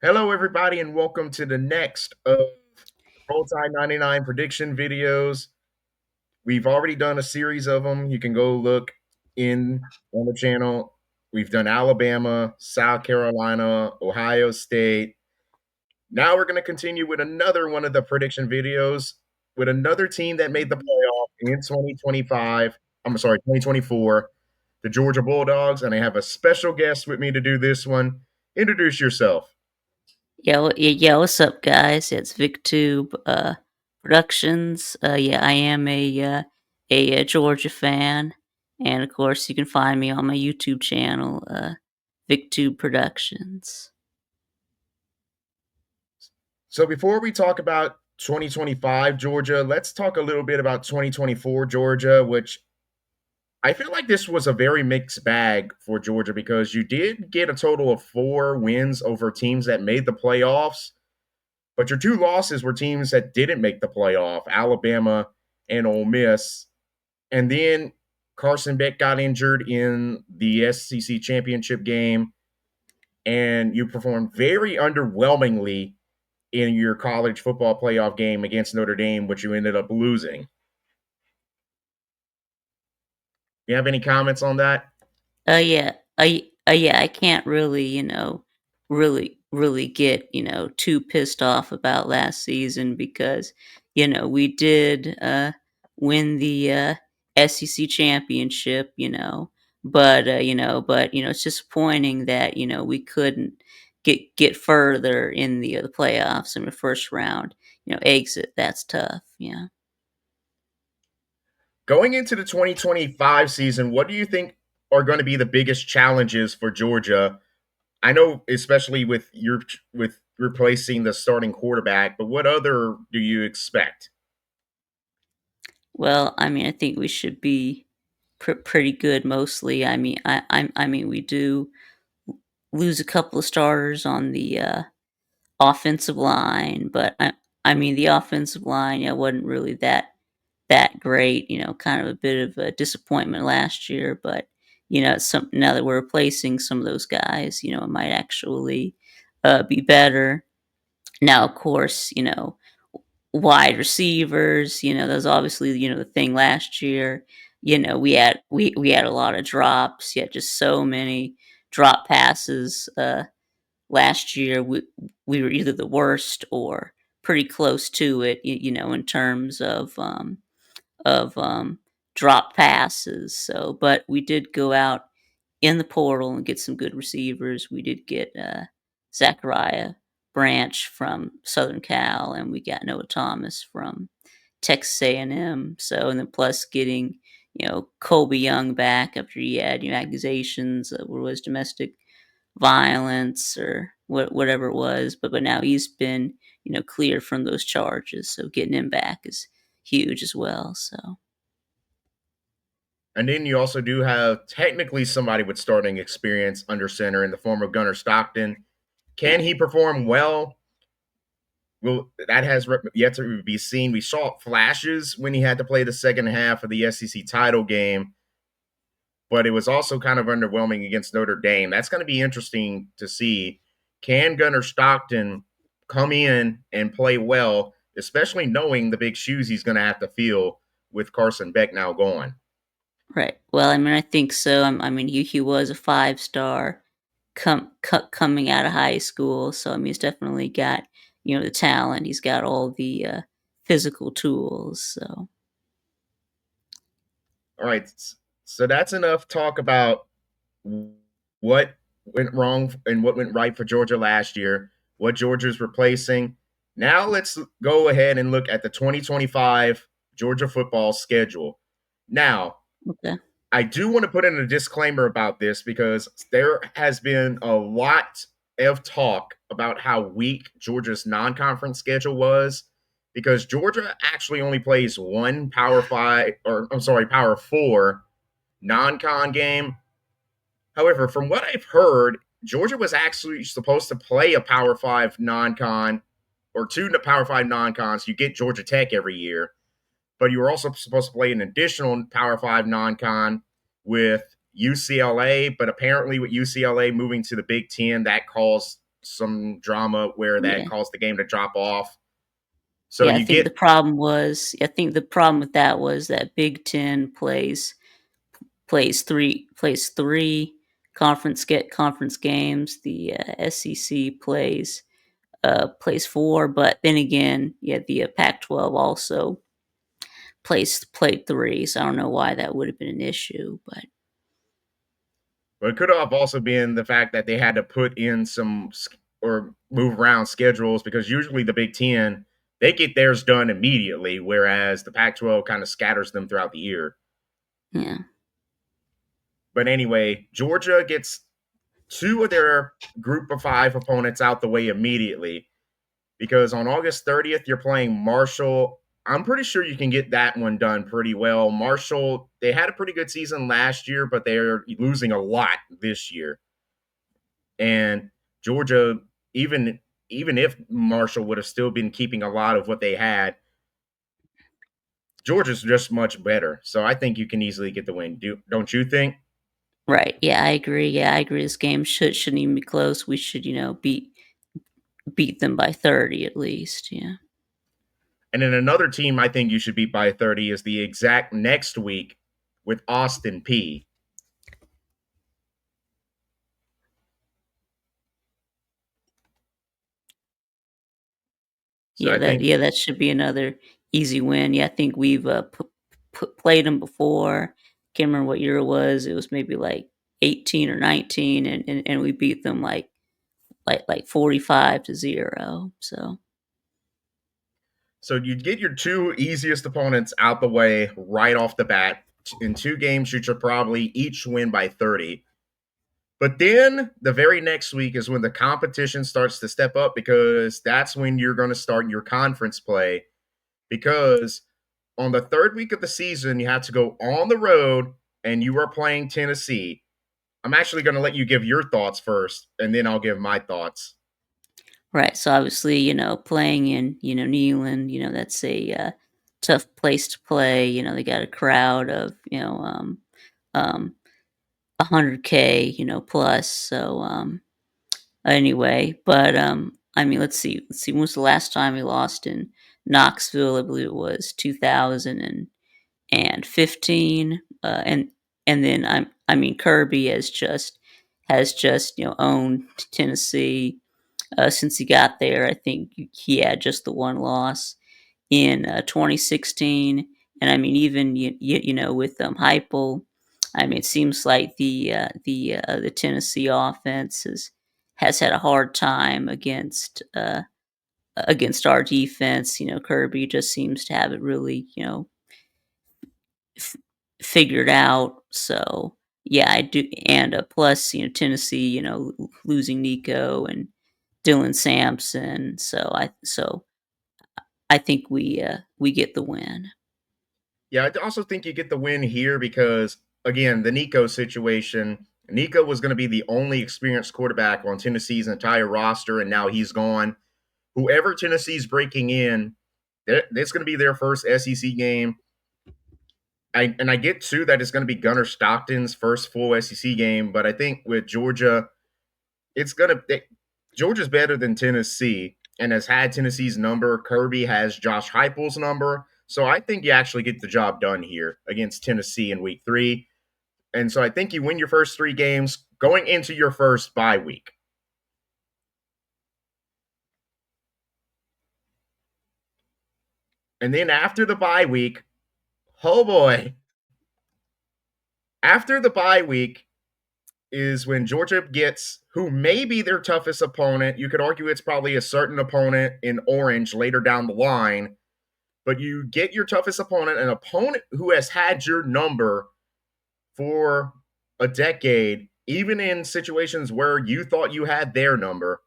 Hello, everybody, and welcome to the next of Roll Tide 99 prediction videos. We've already done a series of them. You can go look in on the channel. We've done Alabama, South Carolina, Ohio State. Now we're going to continue with another one of the prediction videos with another team that made the playoff in 2025. I'm sorry, 2024, the Georgia Bulldogs, and I have a special guest with me to do this one. Introduce yourself. Yeah, what's up, guys? It's VicTube Productions. Yeah, I am a Georgia fan, and of course, you can find me on my YouTube channel, VicTube Productions. So before we talk about 2025 Georgia, let's talk a little bit about 2024 Georgia, which I feel like this was a very mixed bag for Georgia because you did get a total of 4 wins over teams that made the playoffs, but your 2 losses were teams that didn't make the playoff, Alabama and Ole Miss. And then Carson Beck got injured in the SEC championship game, and you performed very underwhelmingly in your college football playoff game against Notre Dame, which you ended up losing. You have any comments on that? Yeah, I can't really, really get, too pissed off about last season because, we did win the SEC championship, but it's disappointing that we couldn't get further in the playoffs in the first round. Exit. That's tough. Yeah. Going into the 2025 season, what do you think are going to be the biggest challenges for Georgia? I know, especially with replacing the starting quarterback, but what other do you expect? Well, I mean, I think we should be pretty good mostly. I mean, we do lose a couple of starters on the offensive line, but I mean, the offensive line, yeah, wasn't really that great. Kind of a bit of a disappointment last year, but some now that we're replacing some of those guys, it might actually be better. Now, of course, wide receivers. That was obviously the thing last year. We had a lot of drops. You had just so many drop passes last year. We were either the worst or pretty close to it. In terms of drop passes. So, but we did go out in the portal and get some good receivers. We did get Zachariah Branch from Southern Cal, and we got Noah Thomas from Texas A&M. So, and then plus getting Colby Young back after he had accusations of what was domestic violence or whatever it was, but now he's been cleared from those charges. So getting him back is huge as well. So. And then you also do have technically somebody with starting experience under center in the form of Gunnar Stockton. Yeah. Can he perform well? Well, that has yet to be seen. We saw flashes when he had to play the second half of the SEC title game, but it was also kind of underwhelming against Notre Dame. That's going to be interesting to see. Can Gunnar Stockton come in and play well, especially knowing the big shoes he's going to have to fill with Carson Beck now gone? Right. Well, I mean, I think so. I mean, he was a 5 star coming out of high school, so I mean, he's definitely got the talent. He's got all the physical tools. So. All right. So that's enough talk about what went wrong and what went right for Georgia last year, what Georgia's replacing. Now let's go ahead and look at the 2025 Georgia football schedule. Now, Okay. I do want to put in a disclaimer about this because there has been a lot of talk about how weak Georgia's non conference schedule was because Georgia actually only plays one Power Five, or I'm sorry, Power Four non con game. However, from what I've heard, Georgia was actually supposed to play a Power Five non con or two Power Five non cons. You get Georgia Tech every year, but you were also supposed to play an additional Power Five non con with UCLA. But apparently, with UCLA moving to the Big Ten, that caused some drama where that Yeah. caused the game to drop off. So Yeah, I you think the get problem was I think the problem with that was that Big Ten plays 3 conference games. The, SEC plays 4, but then again, yeah, the, Pac-12 also played 3, so I don't know why that would have been an issue, but but it could have also been the fact that they had to put in or move around schedules because usually the Big Ten they get theirs done immediately, whereas the Pac-12 kind of scatters them throughout the year. yeah. But anyway, Georgia gets two of their group of five opponents out the way immediately because on August 30th, you're playing Marshall. I'm pretty sure you can get that one done pretty well. Marshall, they had a pretty good season last year, but they're losing a lot this year. And Georgia, even even if Marshall would have still been keeping a lot of what they had, Georgia's just much better. So I think you can easily get the win. Don't you think? Right, yeah, I agree, this game shouldn't even be close, we should, beat them by 30 at least, yeah. And then another team I think you should beat by 30 is the exact next week with Austin P. So I think That should be another easy win. Yeah, I think we've played them before. Can't remember what year it was. It was maybe like 18 or 19, and we beat them like 45-0. So so you get your two easiest opponents out the way right off the bat. In two games, you should probably each win by 30. But then the very next week is when the competition starts to step up because that's when you're going to start your conference play. Because on the third week of the season, you have to go on the road and you are playing Tennessee. I'm actually going to let you give your thoughts first, and then I'll give my thoughts. right. So obviously, playing in Neyland, that's a tough place to play. They got a crowd of um 100K plus. So anyway, but, I mean, let's see, when was the last time we lost in Knoxville? I believe it was 2015, and then I mean, Kirby has just, owned Tennessee, since he got there. I think he had just the 1 loss in 2016, and I mean, even with Heupel, I mean, it seems like the Tennessee offense has had a hard time against our defense. Kirby just seems to have it really f- figured out. So yeah, I do, and plus Tennessee, losing Nico and Dylan Sampson. So I think we get the win. Yeah, I also think you get the win here because, again, the Nico situation. Nico was going to be the only experienced quarterback on Tennessee's entire roster, and now he's gone. Whoever Tennessee's breaking in, that's going to be their first SEC game. I get too that it's going to be Gunnar Stockton's first full SEC game, but I think with Georgia, it's going to Georgia's better than Tennessee and has had Tennessee's number. Kirby has Josh Heupel's number, so I think you actually get the job done here against Tennessee in Week 3. And so I think you win your first 3 games going into your first bye week. And then after the bye week, oh boy, after the bye week, is when Georgia gets who may be their toughest opponent. You could argue it's probably a certain opponent in orange later down the line, but you get your toughest opponent, an opponent who has had your number for a decade, even in situations where you thought you had their number.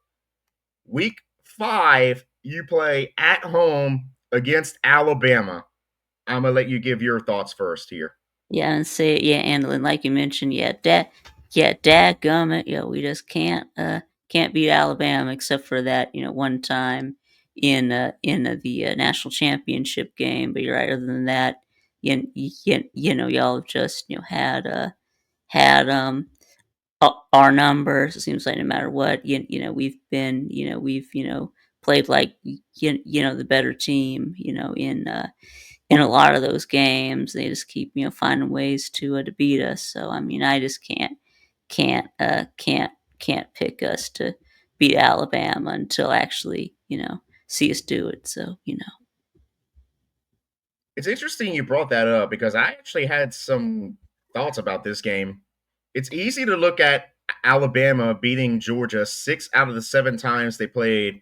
Week 5, you play at home against Alabama. I'm going to let you give your thoughts first here. Yeah, and like you mentioned, dadgummit, we just can't beat Alabama except for that, one time in the national championship game. But you're right, other than that, y'all have just had our numbers. It seems like no matter what, we've been, we've, played like, the better team, in a lot of those games. They just keep, finding ways to beat us. So I mean, I just can't can't can't pick us to beat Alabama until actually, see us do it. So It's interesting you brought that up because I actually had some thoughts about this game. It's easy to look at Alabama beating Georgia 6 out of the 7 times they played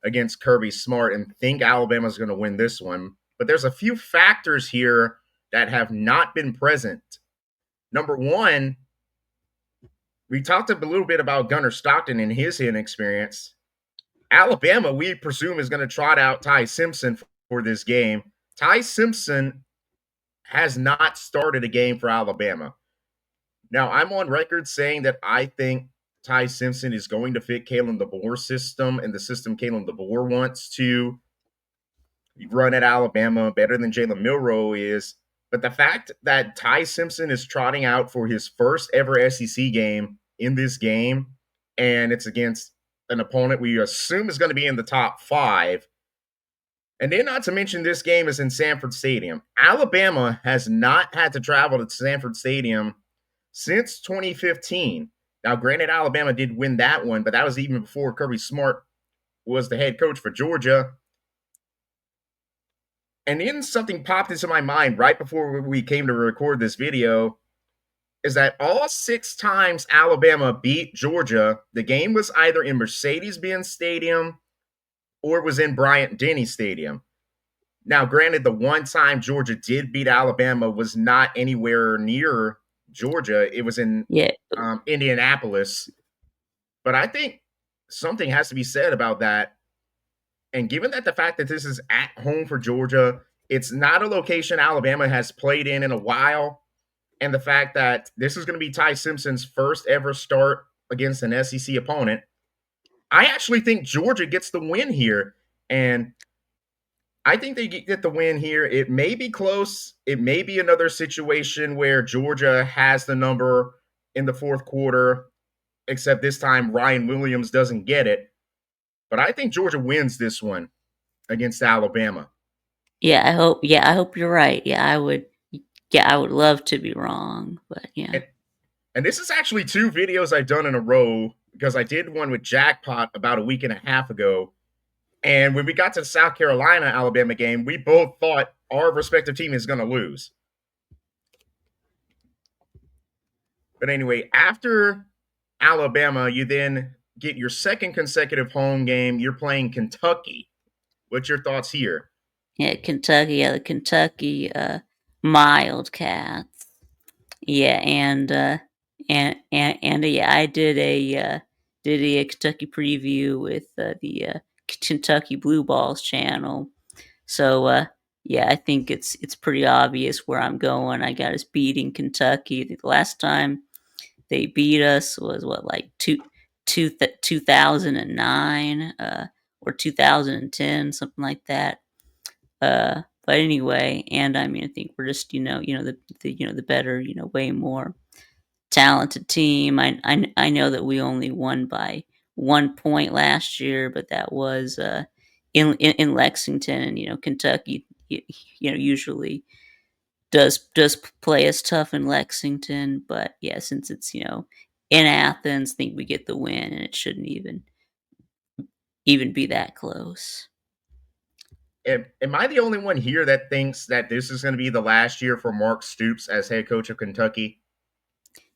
against Kirby Smart and think Alabama's going to win this one. But there's a few factors here that have not been present. Number one, we talked a little bit about Gunnar Stockton and his inexperience. Alabama, we presume, is going to trot out Ty Simpson for this game. Ty Simpson has not started a game for Alabama. Now, I'm on record saying that I think Ty Simpson is going to fit Kalen DeBoer's system and the system Kalen DeBoer wants to run at Alabama better than Jalen Milroe is. But the fact that Ty Simpson is trotting out for his first ever SEC game in this game, and it's against an opponent we assume is going to be in the top 5. And then, not to mention, this game is in Sanford Stadium. Alabama has not had to travel to Sanford Stadium since 2015. Now, granted, Alabama did win that one, but that was even before Kirby Smart was the head coach for Georgia. And then something popped into my mind right before we came to record this video is that all 6 times Alabama beat Georgia, the game was either in Mercedes-Benz Stadium or it was in Bryant-Denny Stadium. Now, granted, the one time Georgia did beat Alabama was not anywhere near Georgia. It was in yeah, Indianapolis. But I think something has to be said about that. And given that the fact that this is at home for Georgia, it's not a location Alabama has played in a while, and the fact that this is going to be Ty Simpson's first ever start against an SEC opponent, I actually think Georgia gets the win here. And I think they get the win here. It may be close. It may be another situation where Georgia has the number in the fourth quarter, except this time Ryan Williams doesn't get it. But I think Georgia wins this one against Alabama. I hope you're right. I would love to be wrong, but yeah. And this is actually 2 videos I've done in a row because I did one with Jackpot about a week and a half ago. And when we got to the South Carolina Alabama game, we both thought our respective team is going to lose. But anyway, after Alabama, you then get your second consecutive home game. You're playing Kentucky. What's your thoughts here? Yeah, Kentucky, the Kentucky Wildcats. Yeah, yeah, I did a Kentucky preview with the Kentucky Blue Balls channel. So yeah, I think it's pretty obvious where I'm going. I got us beating Kentucky. The last time they beat us was what, like 2009 or 2010, something like that. But anyway, and I mean, I think we're just, the better, way more talented team. I know that we only won by 1 point last year, but that was in Lexington, and Kentucky, usually does play us tough in Lexington. But yeah, since it's in Athens, I think we get the win, and it shouldn't even be that close. Am I the only one here that thinks that this is going to be the last year for Mark Stoops as head coach of Kentucky?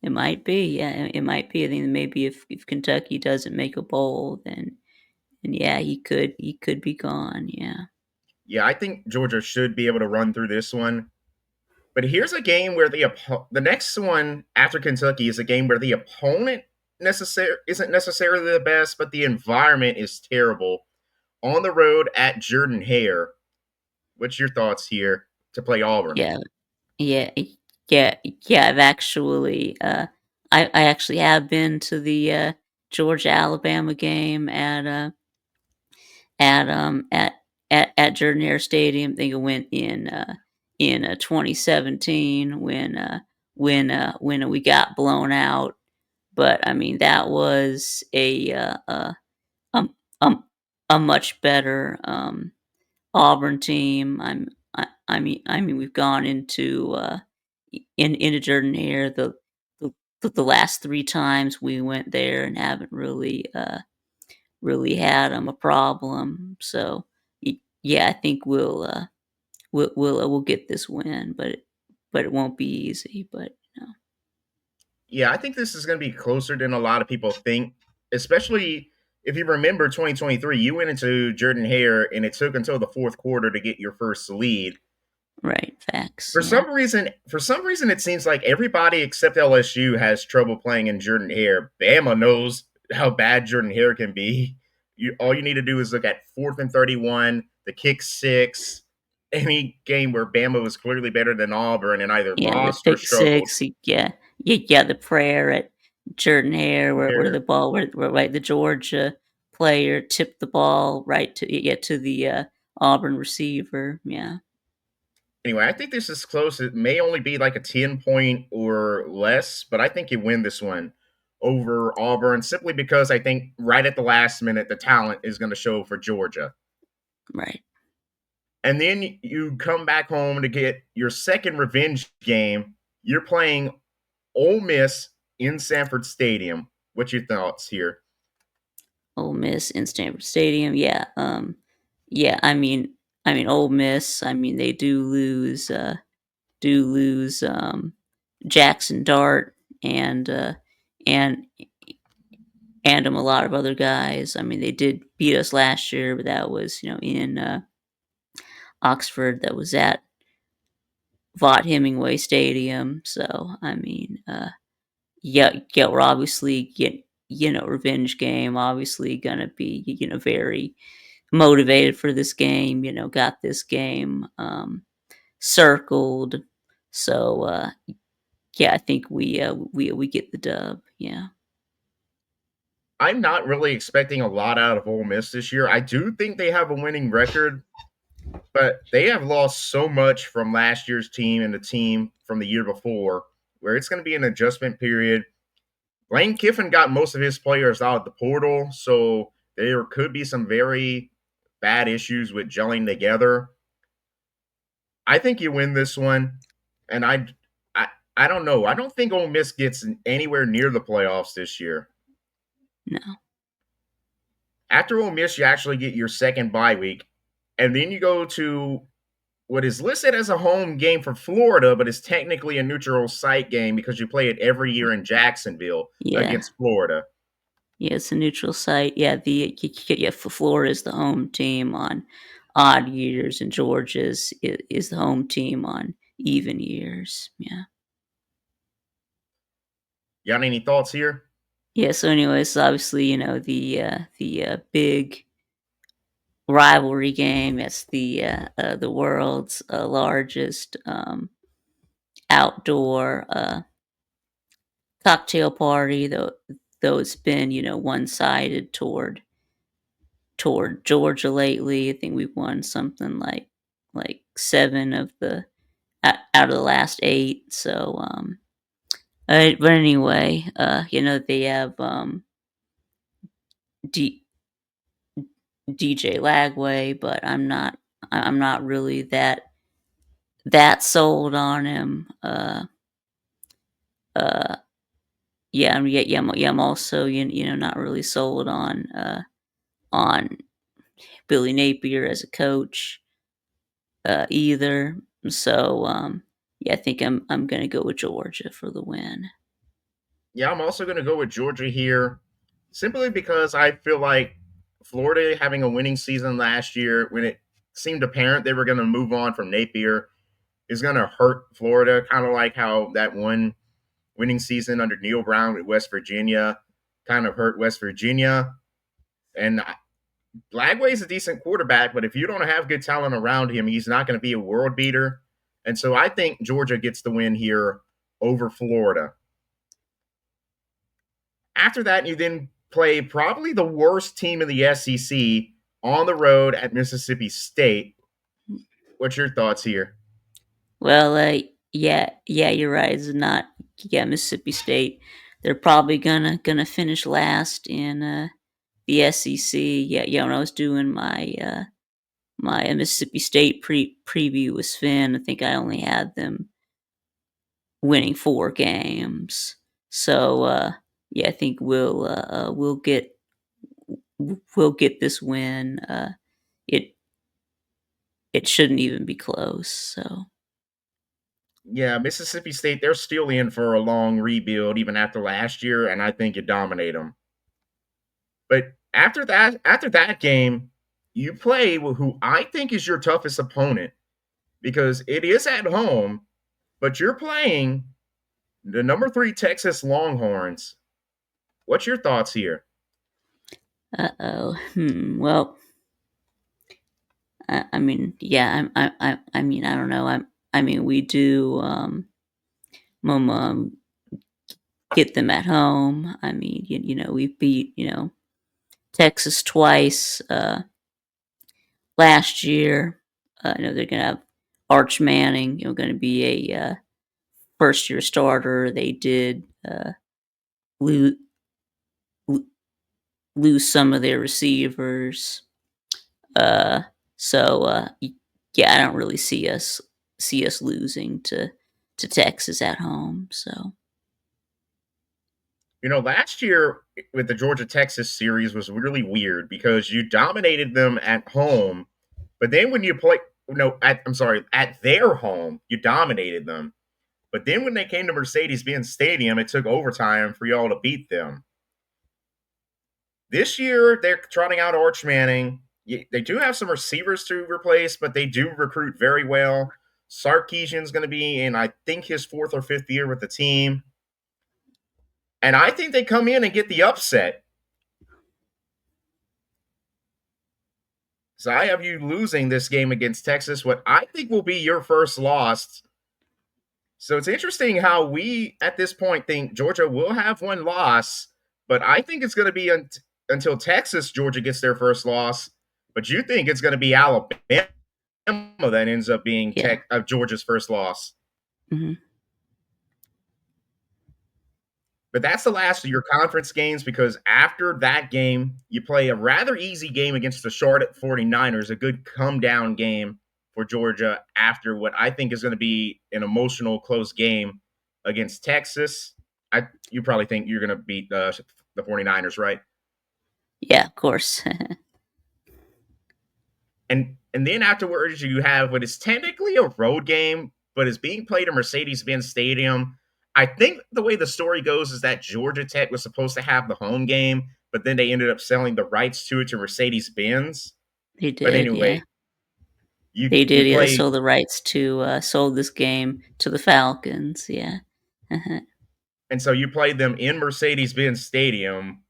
It might be, yeah, it might be. I think maybe if Kentucky doesn't make a bowl, then yeah, he could be gone. Yeah. Yeah, I think Georgia should be able to run through this one. But here's a game where the next one after Kentucky is a game where the opponent isn't necessarily the best, but the environment is terrible. On the road at Jordan Hare. What's your thoughts here to play Auburn? Yeah, yeah, yeah. I've actually, I actually have been to the Georgia Alabama game at Jordan Hare Stadium. I think it went in 2017 when we got blown out but I mean that was um, um, a much better Auburn team. I mean we've gone into into Jordan Hare the the last 3 times we went there and haven't really had a problem. So yeah, I think we'll get this win, but it won't be easy. But you know, Yeah, I think this is going to be closer than a lot of people think, especially if you remember 2023. You went into Jordan Hare, and it took until the fourth quarter to get your first lead. right? Facts. For Yeah, some reason, it seems like everybody except LSU has trouble playing in Jordan Hare. Bama knows how bad Jordan Hare can be. All you need to do is look at 4th and 31, the kick six, any game where Bama was clearly better than Auburn and either yeah. The lost or pick struggled. six. Yeah, yeah, yeah. The prayer at Jordan Hare, where the Hare. ball, where right the Georgia player tipped the ball right to the Auburn receiver. Yeah, Anyway, I think this is close. It may only be like a 10 point or less, but I think you win this one over Auburn simply because I think right at the last minute, the talent is going to show for Georgia. right. And then you come back home to get your second revenge game. You're playing Ole Miss in Sanford Stadium. What's your thoughts here? Ole Miss in Stanford Stadium. Yeah, yeah. I mean, Ole Miss. I mean, they do lose Jackson Dart and and a lot of other guys. I mean, they did beat us last year, but that was in Oxford. That was at Vaught Hemingway Stadium. So I mean, yeah, we're obviously revenge game. Obviously, gonna be very motivated for this game. Got this game circled. So yeah, I think we get the dub. Yeah. I'm not really expecting a lot out of Ole Miss this year. I do think they have a winning record, but they have lost so much from last year's team and the team from the year before, where it's going to be an adjustment period. Lane Kiffin got most of his players out of the portal, so there could be some very bad issues with gelling together. I think you win this one, and I, I don't know. I don't think Ole Miss gets anywhere near the playoffs this year. No. After Ole Miss, you actually get your second bye week, and then you go to what is listed as a home game for Florida, but is technically a neutral site game because you play it every year in Jacksonville Yeah. against Florida. Yeah, it's a neutral site. Yeah, Florida is the home team on odd years, and Georgia's is the home team on even years. Yeah. You got any thoughts here? Yeah. So, anyways, obviously, the big rivalry game. It's the world's largest outdoor cocktail party. Though it's been one sided toward Georgia lately. I think we've won something like 7 of the out of the last 8. So, but anyway, they have D, DJ Lagway, but I'm not really that sold on him. Uh, yeah, I'm also not really sold on Billy Napier as a coach. Either. So, yeah, I think I'm gonna go with Georgia for the win. Yeah, I'm also going to go with Georgia here simply because I feel like Florida having a winning season last year when it seemed apparent they were going to move on from Napier is going to hurt Florida, kind of like how that one winning season under Neil Brown at West Virginia kind of hurt West Virginia. And Lagway is a decent quarterback, but if you don't have good talent around him, he's not going to be a world beater. And so I think Georgia gets the win here over Florida. After that, you then play probably the worst team in the SEC on the road at Mississippi State. What's your thoughts here? Well, yeah, you're right. It's not, yeah, Mississippi State. they're probably gonna finish last in the SEC. Yeah, yeah. When I was doing my Mississippi State preview with Sven, I think I only had them winning 4 games. So yeah, I think we'll get this win. It it shouldn't even be close. So Yeah, Mississippi State, they're still in for a long rebuild even after last year, and I think you dominate them. But after that game, you play who I think is your toughest opponent because it is at home, but you're playing the number 3 Texas Longhorns. What's your thoughts here? oh. Well, I mean, yeah. I mean, I don't know. I mean, we do. Mum get them at home. I mean, we beat Texas twice last year. I know they're gonna have Arch Manning. Going to be a first year starter. They did lose lose some of their receivers. Uh, so yeah, I don't really see us losing to Texas at home. So Last year with the Georgia Texas series was really weird because you dominated them at home, but then when you play, no, I'm sorry, at their home, you dominated them. But then when they came to Mercedes-Benz Stadium, it took overtime for y'all to beat them. This year, they're trotting out Arch Manning. They do have some receivers to replace, but they do recruit very well. Sarkisian's going to be in, I think, his 4th or 5th year with the team. And I think they come in and get the upset. So I have you losing this game against Texas, what I think will be your first loss. So it's interesting how we, at this point, think Georgia will have one loss, but I think it's going to be until Texas, Georgia gets their first loss. But you think it's going to be Alabama that ends up being yeah. Georgia's first loss. Hmm. But that's the last of your conference games because after that game, you play a rather easy game against the Charlotte 49ers, a good come down game for Georgia after what I think is going to be an emotional close game against Texas. You probably think you're going to beat the 49ers, right? Yeah, of course. And then afterwards you have what is technically a road game, but is being played in Mercedes-Benz Stadium. I think the way the story goes is that Georgia Tech was supposed to have the home game, but then they ended up selling the rights to Mercedes-Benz. They But did. anyway, Yeah, you they you did. Yeah, they play sold the rights to sold this game to the Falcons. Yeah. Uh-huh. and so you played them in Mercedes-Benz Stadium,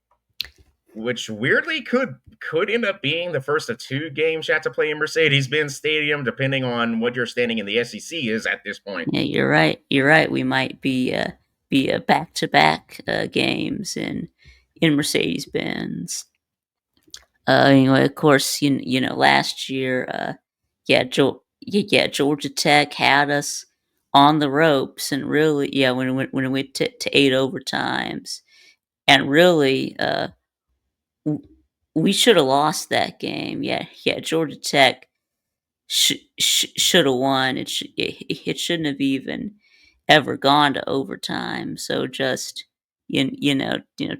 which weirdly could end up being the first of 2 games you have to play in Mercedes-Benz Stadium, depending on what your standing in the SEC is at this point. Yeah, you're right. You're right. We might be a back to back games in Mercedes Benz. Anyway, of course, last year, yeah, Georgia Tech had us on the ropes, and really, yeah, when it went to 8 overtimes, and really, w- we should have lost that game. Yeah, yeah, Georgia Tech should have won. It shouldn't have even ever gone to overtime. So just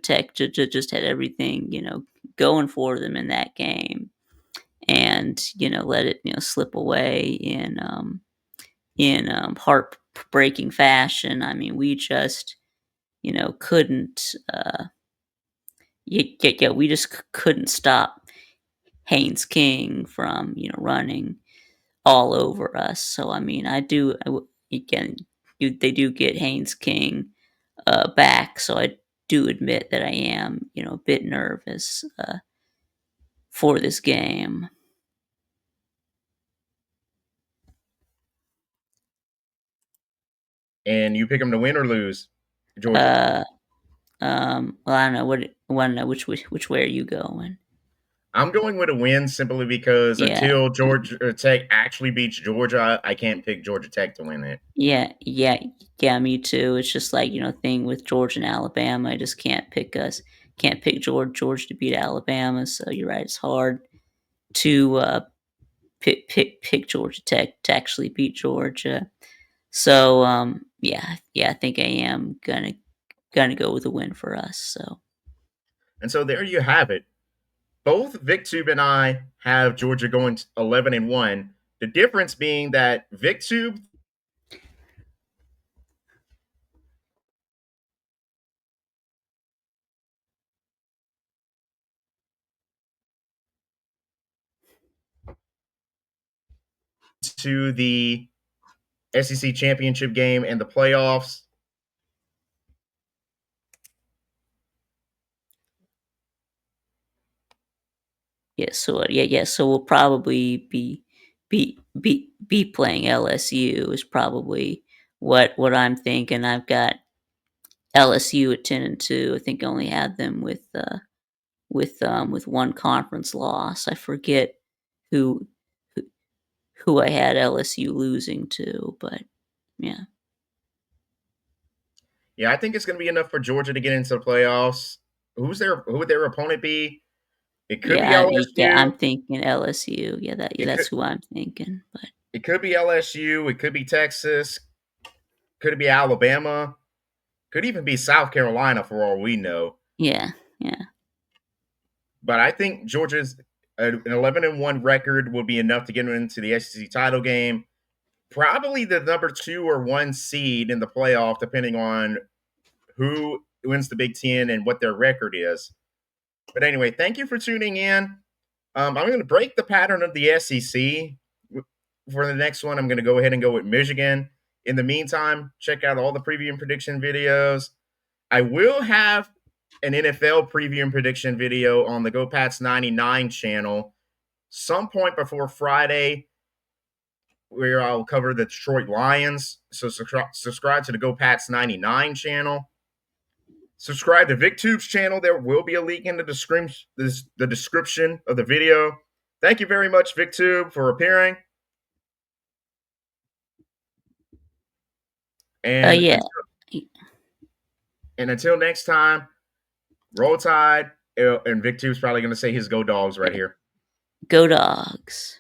Tech just had everything going for them in that game, and let it slip away in heartbreaking fashion. I mean, we just couldn't. Yeah, we just couldn't stop Haynes King from running all over us. So I mean, again, they do get Haynes King back. So I do admit that I am a bit nervous for this game. And you pick them to win or lose, Georgia. Uh, well, I don't know what. I want to know which way are you going? I'm going with a win simply because Yeah, until Georgia Tech actually beats Georgia, I can't pick Georgia Tech to win it. yeah, yeah, yeah, me too. It's just like, thing with Georgia and Alabama, I just can't pick Georgia to beat Alabama, so you're right, it's hard to, pick Georgia Tech to actually beat Georgia. So, yeah, I think I am gonna go with a win for us, so. And so there you have it. Both VicTube and I have Georgia going 11-1. The difference being that VicTube to the SEC championship game and the playoffs. So we'll probably be playing LSU is probably what I'm thinking. I've got LSU at 10-2. I think I only had them with one conference loss. I forget who who, who I had LSU losing to, but yeah. Yeah, I think it's going to be enough for Georgia to get into the playoffs. Who would their opponent be? It could be Yeah, LSU. I'm thinking LSU. It That's could who I'm thinking. But it could be LSU. It could be Texas. Could it be Alabama? Could even be South Carolina for all we know. yeah, yeah. But I think Georgia's an 11-1 record will be enough to get them into the SEC title game. Probably the number 2 or 1 seed in the playoff, depending on who wins the Big Ten and what their record is. But anyway, thank you for tuning in. I'm going to break the pattern of the SEC. For the next one, I'm going to go ahead and go with Michigan. In the meantime, check out all the preview and prediction videos. I will have an NFL preview and prediction video on the Go Pats 99 channel some point before Friday, where I'll cover the Detroit Lions. So subscribe to the Go Pats 99 channel. Subscribe to VicTube's channel. There will be a link in the description of the video. Thank you very much, VicTube, for appearing. And Yeah. until, and until next time, roll tide. And VicTube's probably going to say his go dogs right here. Go Dogs.